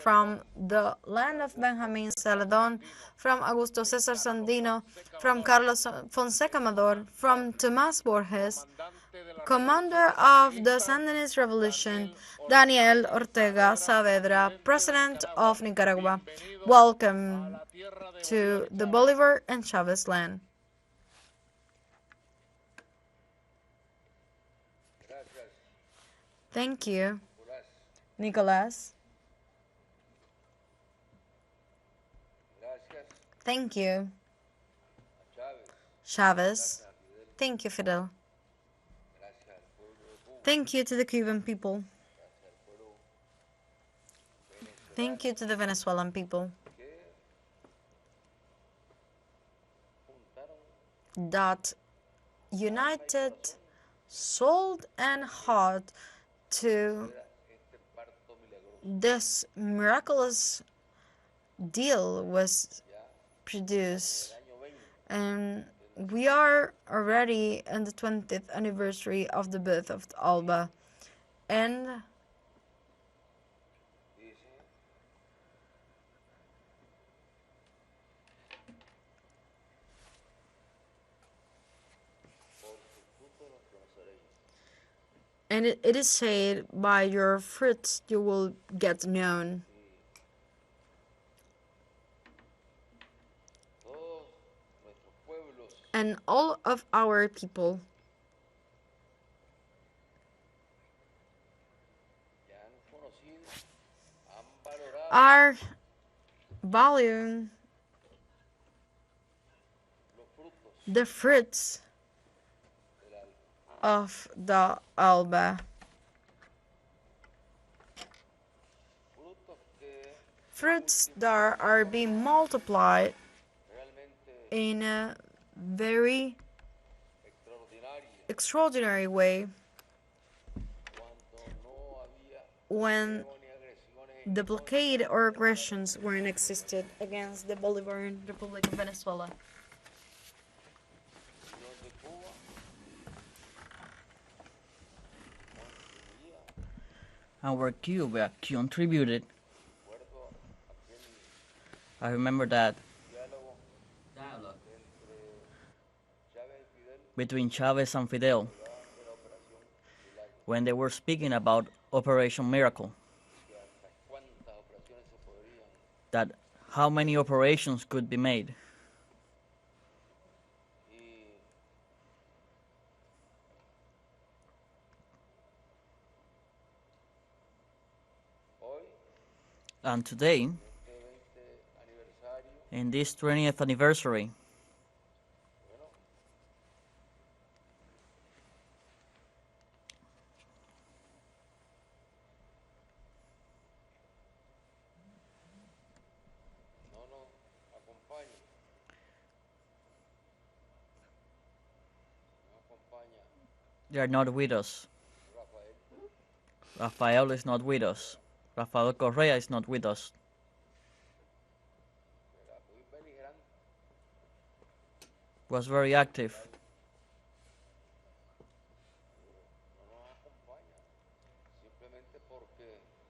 from the land of Benjamin Celedon, from Augusto César Sandino, from Carlos Fonseca Amador, from Tomás Borges, commander of the Sandinist Revolution, Daniel Ortega Saavedra, President of Nicaragua. Welcome to the Bolivar and Chavez land. Thank you, Nicolás. Thank you, Chavez. Thank you, Fidel. Thank you to the Cuban people. Thank you to the Venezuelan people that united soul and heart to this miraculous deal was produced. And we are already in the 20th anniversary of the birth of Alba. And it is said, by your fruits you will get known. And all of our people are valuing the fruits of the Alba. Fruits that are being multiplied in a very extraordinary way when the blockade or aggressions weren't existed against the Bolivarian Republic of Venezuela. Our Cuba contributed. I remember that dialogue between Chavez and Fidel when they were speaking about Operation Miracle. That how many operations could be made. And today, in this 20th anniversary, they are not with us. Rafael is not with us. Rafael Correa is not with us. Was very active.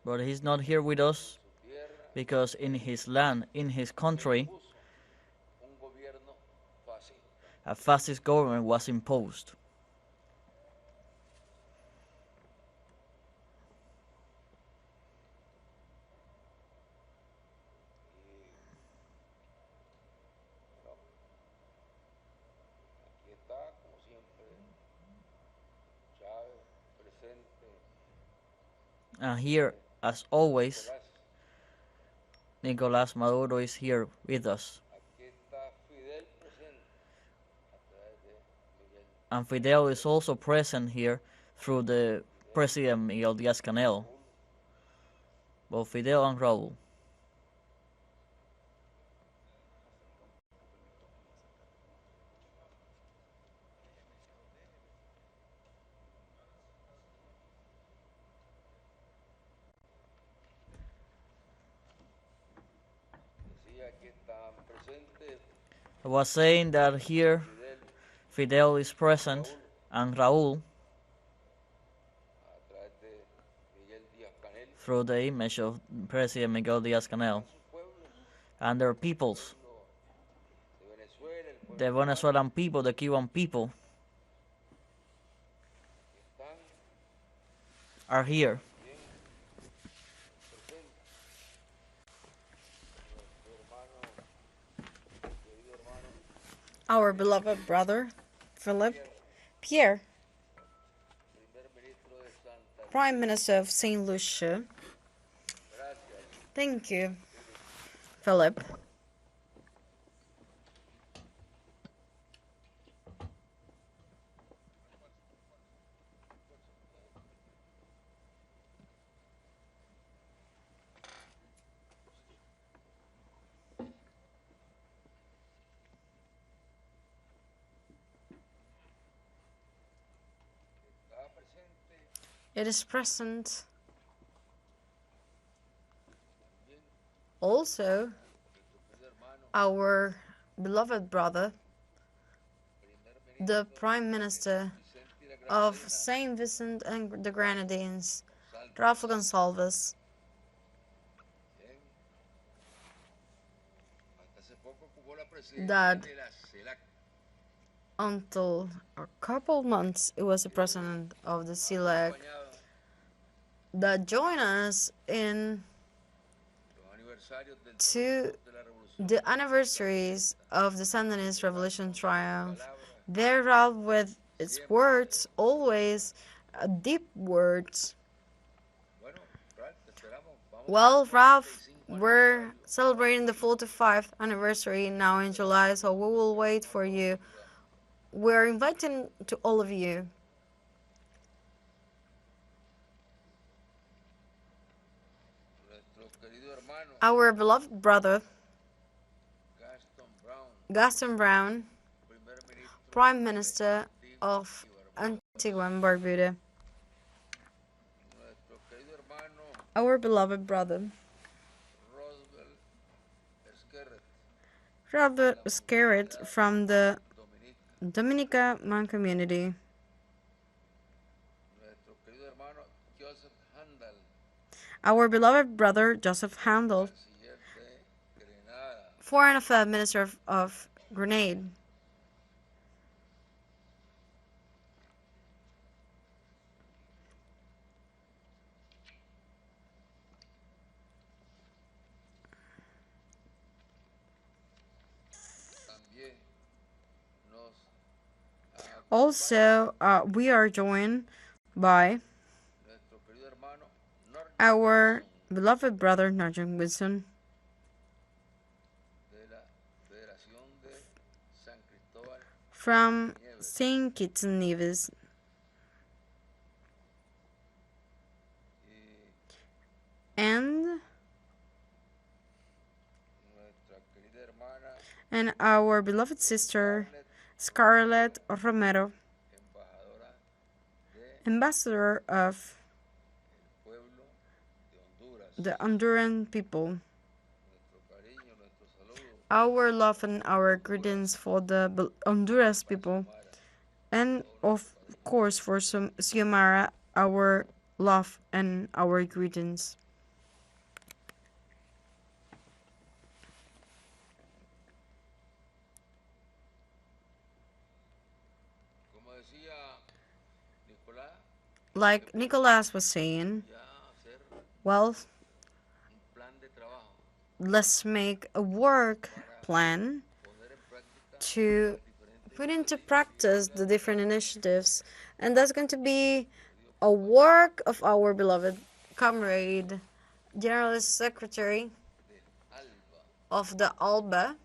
But he's not here with us because in his land, in his country, a fascist government was imposed. And here, as always, Nicolás Maduro is here with us. And Fidel is also present here through the President Miguel Díaz-Canel, both Fidel and Raúl. I was saying that here Fidel is present and Raúl through the image of President Miguel Diaz-Canel and their peoples, the Venezuelan people, the Cuban people, are here. Our beloved brother, Philip Pierre, Prime Minister of St. Lucia. Thank you, Philip. It is present also our beloved brother, the Prime Minister of Saint Vincent and the Grenadines, Rafa Gonsalves. That until a couple months it was the president of the CELAC that joined us in the anniversaries of the Sandinist Revolution triumph. There, Ralph, with its words, always deep words. Well, Ralph, we're celebrating the 45th anniversary now in July, so we will wait for you. We're inviting to all of you. Our beloved brother, Gaston Brown, Prime Minister of Antigua and Barbuda. Our beloved brother, Robert Scarrett from the Dominican community. Our beloved brother, Joseph Handel, Foreign Affairs Minister of Grenada. Also, we are joined by our beloved brother, Nigel Wilson, from St. Kitts and Nevis, and our beloved sister, Scarlett Romero, ambassador of the Honduran people. Our love and our greetings for the Honduras people, and of course for Xiomara, our love and our greetings. Like Nicolas was saying, well, let's make a work plan to put into practice the different initiatives, and that's going to be a work of our beloved comrade, General Secretary of the ALBA.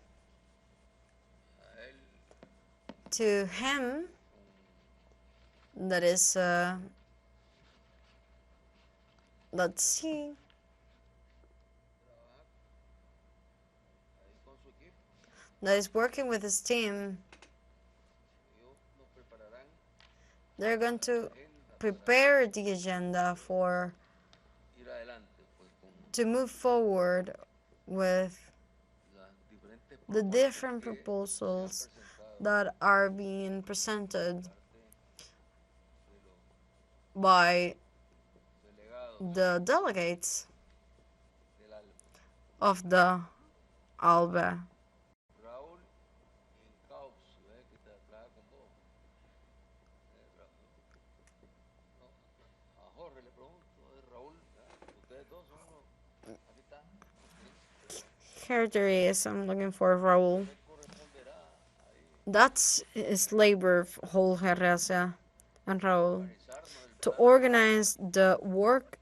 To him, that is, let's see, that is working with his team. They're going to prepare the agenda to move forward with the different proposals that are being presented by the delegates of the ALBA. Here there is. I'm looking for Raul. That's his labor, Jorge Reza and Raul, to organize the work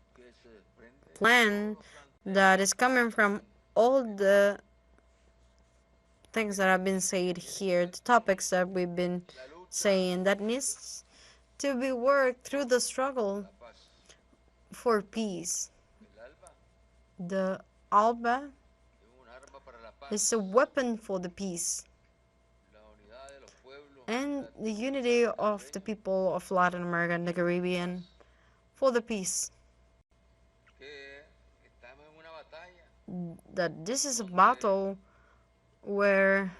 plan that is coming from all the things that have been said here, the topics that we've been saying, that needs to be worked through the struggle for peace. The ALBA is a weapon for the peace and the unity of the people of Latin America and the Caribbean for the peace. That this is a battle where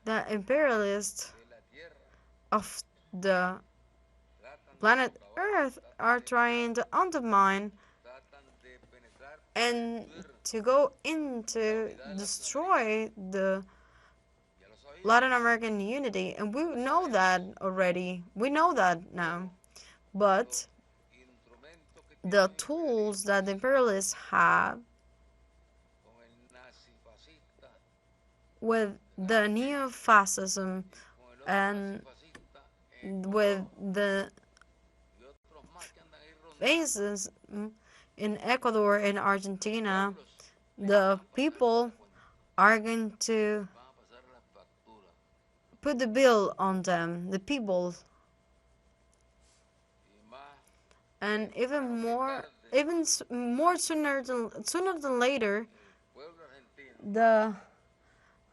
the imperialists of the planet Earth are trying to undermine and to go into destroy the Latin American unity. And we know that already. We know that now. But the tools that the imperialists have with the neo-fascism and with the phases in Ecuador and Argentina, the people are going to put the bill on them, the people. And even more sooner than later, the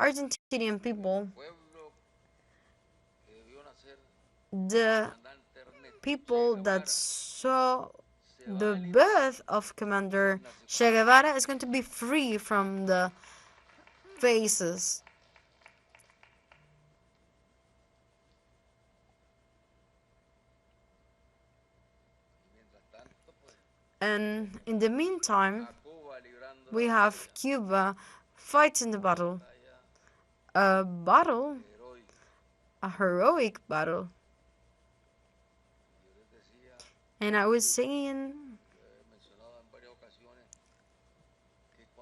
Argentinian people, the people that saw the birth of Commander Che Guevara, is going to be free from the faces. And in the meantime, we have Cuba fighting the battle. A heroic battle. And I was saying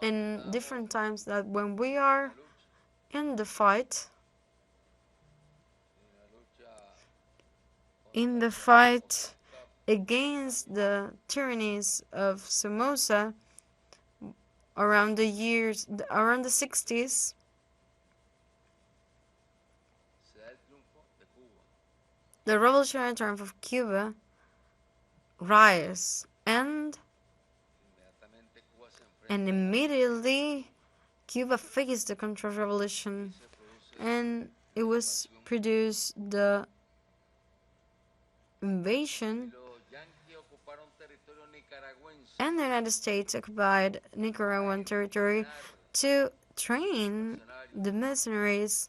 in different times that when we are in the fight against the tyrannies of Somoza around the 60s, the revolutionary triumph of Cuba rise, and immediately Cuba faced the counter-revolution, and it was produced the invasion, and the United States occupied Nicaraguan territory to train the mercenaries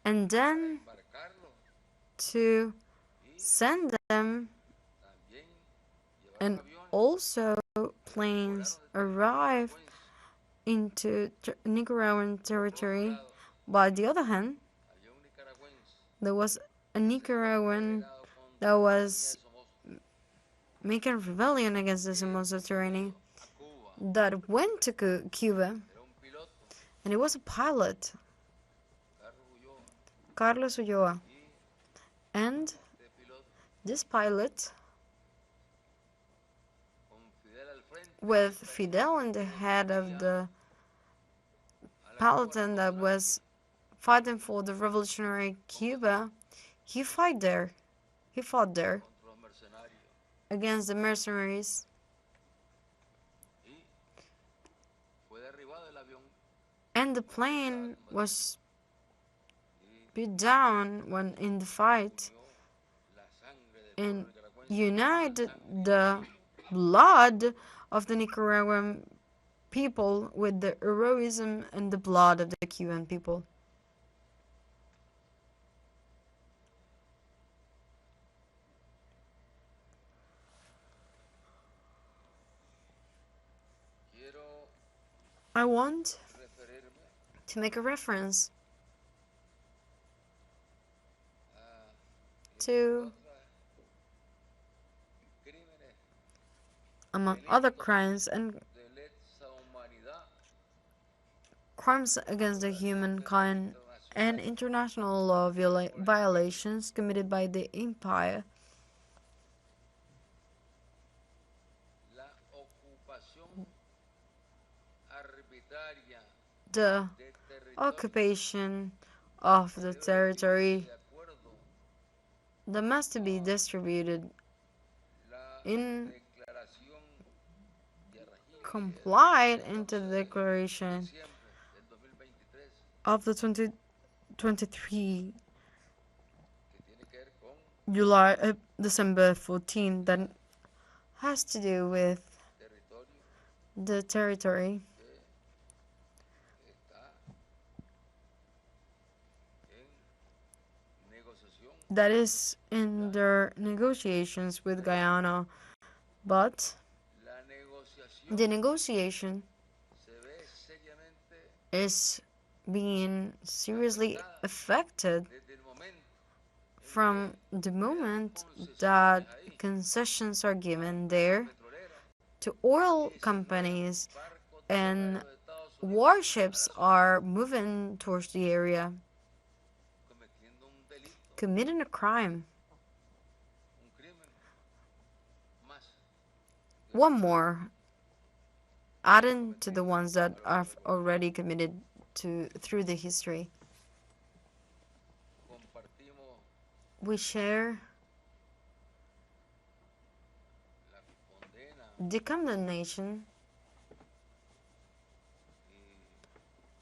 and then to send them, and also planes arrived into Nicaraguan territory. By the other hand, there was a Nicaraguan that was making rebellion against the Somoza tyranny that went to Cuba, and it was a pilot, Carlos Ulloa. And this pilot, with Fidel in the head of the peloton that was fighting for the revolutionary Cuba, he fought there against the mercenaries. And the plane was beat down when in the fight, and united the blood of the Nicaraguan people with the heroism and the blood of the Cuban people. I want to make a reference to, among other crimes and crimes against the humankind and international law violations committed by the empire, the occupation of the territory that must be distributed in complied into the declaration of the 2023 December 14 that has to do with the territory that is in their negotiations with Guyana, but the negotiation is being seriously affected from the moment that concessions are given there to oil companies and warships are moving towards the area, committing a crime. One more, adding to the ones that are already committed through the history. We share the condemnation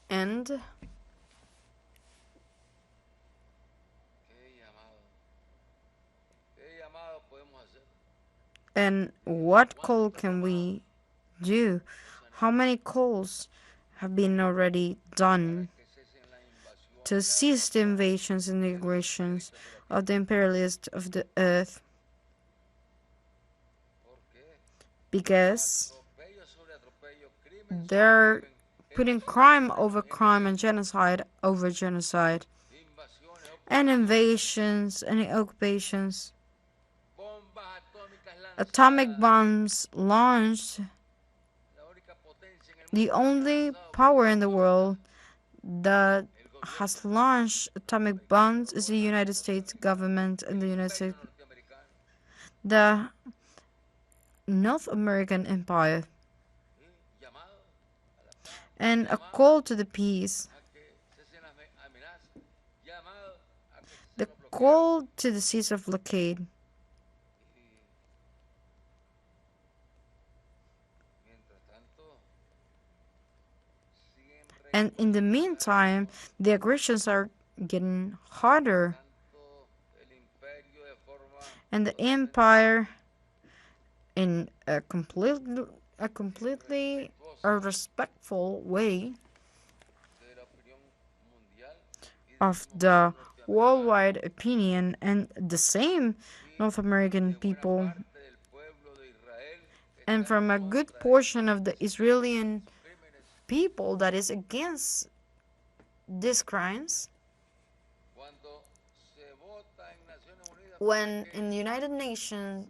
and what call can we do? How many calls have been already done to cease the invasions and the aggressions of the imperialists of the earth? Because they're putting crime over crime and genocide over genocide, and invasions and occupations. Atomic bombs launched. The only power in the world that has launched atomic bombs is the United States government and the North American empire. And a call to the peace, the call to the cease of blockade. And in the meantime, the aggressions are getting harder. And the empire, in a completely respectful way of the worldwide opinion and the same North American people, and from a good portion of the Israeli people that is against these crimes, when in the United Nations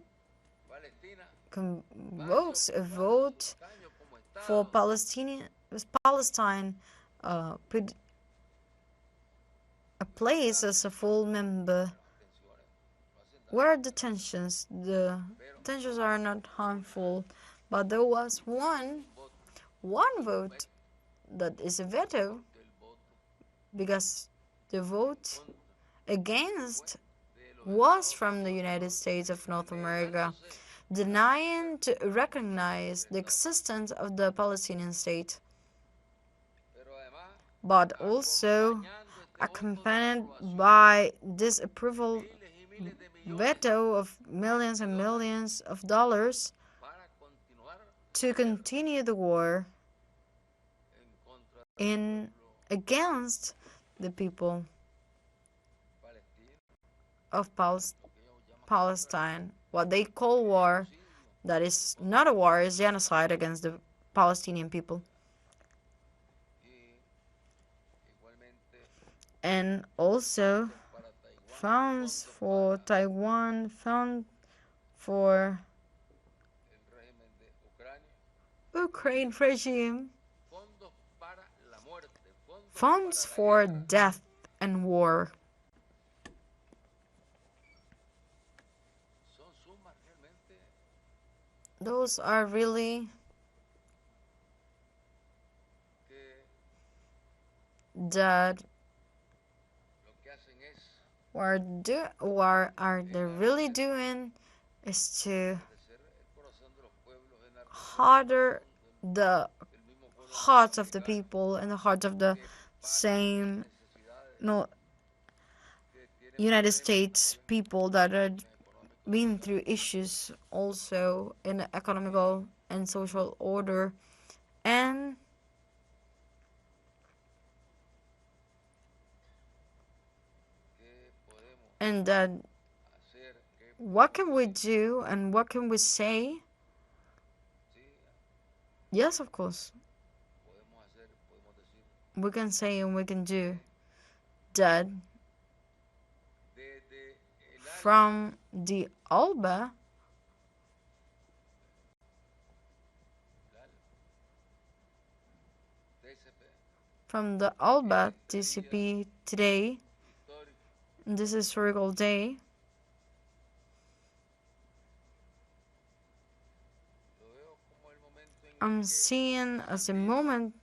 convokes a vote for Palestine put a place as a full member. Where are the tensions? The tensions are not harmful, but there was one vote that is a veto, because the vote against was from the United States of North America, denying to recognize the existence of the Palestinian state, but also accompanied by this approval veto of millions and millions of dollars to continue the war against the people of Palestine. What they call war, that is not a war, is genocide against the Palestinian people. and also funds for Taiwan, fund for Ukraine regime, funds for death and war. Those are really that what are they really doing is to harder the hearts of the people and the hearts of the same United States people that are been through issues also in the economical and social order, and that what can we do and what can we say? Yes, of course, we can say and we can do that from the ALBA TCP today, this historical day, I'm seeing as a moment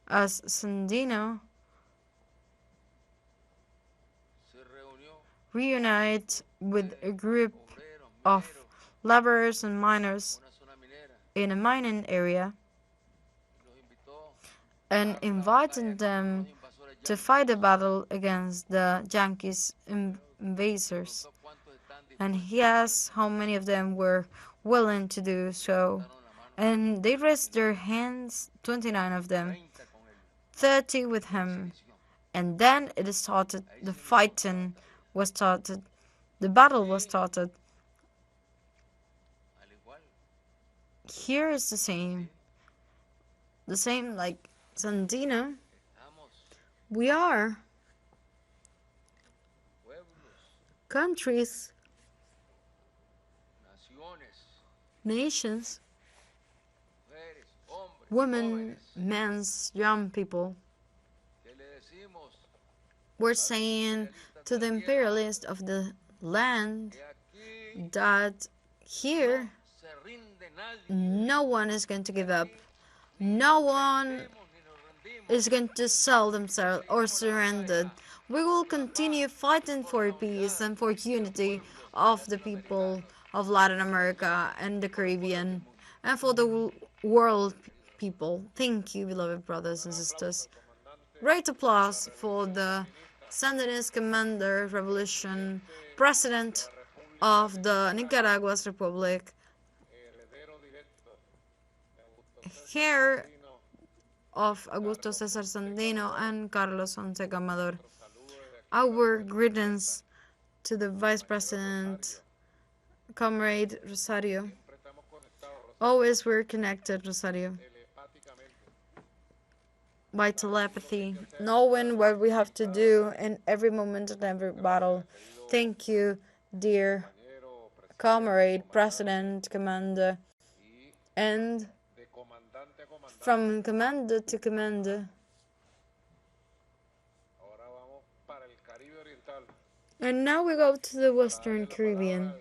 as Sandino reunite with a group of laborers and miners in a mining area and invited them to fight a battle against the Yankees invaders. And he asked how many of them were willing to do so. And they raised their hands, 29 of them, 30 with him. And then it started, the fighting was started, the battle was started. Here is the same like Sandino. We are countries, nations, women, men, young people. We're saying to the imperialists of the land that here no one is going to give up. No one is going to sell themselves or surrender. We will continue fighting for peace and for unity of the people of Latin America and the Caribbean and for the world people. Thank you, beloved brothers and sisters. Great applause for the Sandinist commander, revolution, president of the Nicaragua's Republic, heir of Augusto Cesar Sandino and Carlos Fonseca Amador. Our greetings to the Vice President, Comrade Rosario. Always we're connected, Rosario, by telepathy, knowing what we have to do in every moment and every battle. Thank you, dear Comrade, President, Commander, and from commander to commander. And now we go to the Western Caribbean.